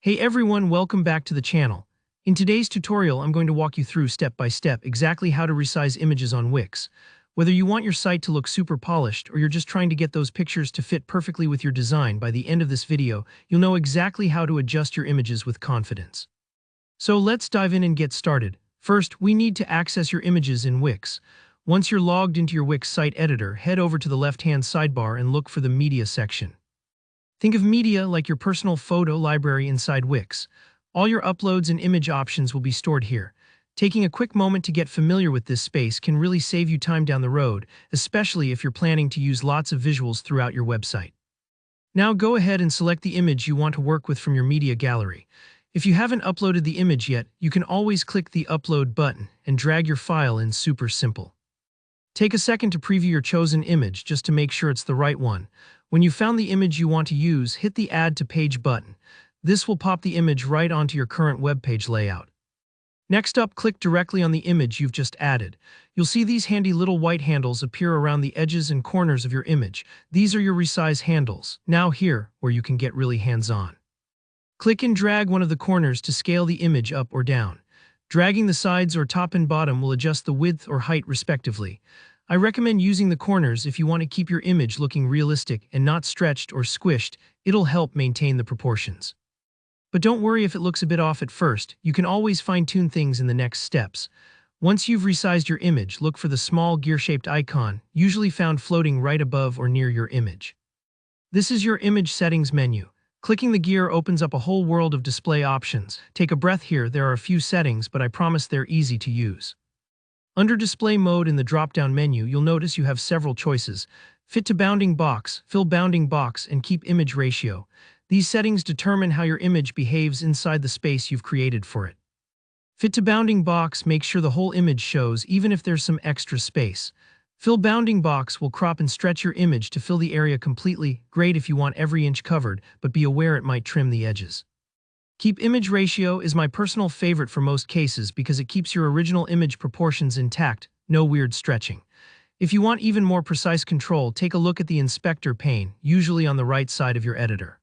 Hey everyone, welcome back to the channel. In today's tutorial, I'm going to walk you through step by step exactly how to resize images on Wix. Whether you want your site to look super polished or you're just trying to get those pictures to fit perfectly with your design, by the end of this video, you'll know exactly how to adjust your images with confidence. So let's dive in and get started. First, we need to access your images in Wix. Once you're logged into your Wix site editor, head over to the left-hand sidebar and look for the Media section. Think of media like your personal photo library inside Wix. All your uploads and image options will be stored here. Taking a quick moment to get familiar with this space can really save you time down the road, especially if you're planning to use lots of visuals throughout your website. Now go ahead and select the image you want to work with from your media gallery. If you haven't uploaded the image yet, you can always click the Upload button and drag your file in. Super simple. Take a second to preview your chosen image just to make sure it's the right one. When you found the image you want to use, hit the Add to Page button. This will pop the image right onto your current web page layout. Next up, click directly on the image you've just added. You'll see these handy little white handles appear around the edges and corners of your image. These are your resize handles. Now here, where you can get really hands-on. Click and drag one of the corners to scale the image up or down. Dragging the sides or top and bottom will adjust the width or height respectively. I recommend using the corners if you want to keep your image looking realistic and not stretched or squished. It'll help maintain the proportions. But don't worry if it looks a bit off at first. You can always fine-tune things in the next steps. Once you've resized your image, look for the small gear-shaped icon, usually found floating right above or near your image. This is your image settings menu. Clicking the gear opens up a whole world of display options. Take a breath here, there are a few settings, but I promise they're easy to use. Under Display Mode in the drop-down menu, you'll notice you have several choices. Fit to bounding box, fill bounding box, and keep image ratio. These settings determine how your image behaves inside the space you've created for it. Fit to bounding box makes sure the whole image shows, even if there's some extra space. Fill bounding box will crop and stretch your image to fill the area completely. Great if you want every inch covered, but be aware it might trim the edges. Keep image ratio is my personal favorite for most cases because it keeps your original image proportions intact, no weird stretching. If you want even more precise control, take a look at the inspector pane, usually on the right side of your editor.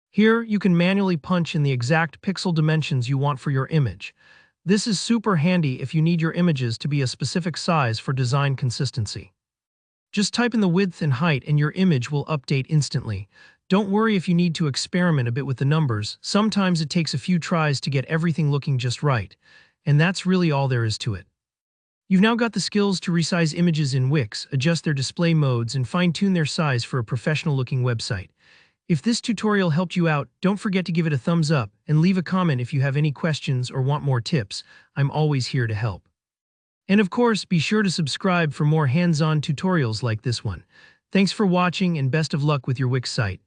Here, you can manually punch in the exact pixel dimensions you want for your image. This is super handy if you need your images to be a specific size for design consistency. Just type in the width and height and your image will update instantly. Don't worry if you need to experiment a bit with the numbers. Sometimes it takes a few tries to get everything looking just right. And that's really all there is to it. You've now got the skills to resize images in Wix, adjust their display modes, and fine-tune their size for a professional-looking website. If this tutorial helped you out, don't forget to give it a thumbs up and leave a comment if you have any questions or want more tips. I'm always here to help. And of course, be sure to subscribe for more hands-on tutorials like this one. Thanks for watching and best of luck with your Wix site.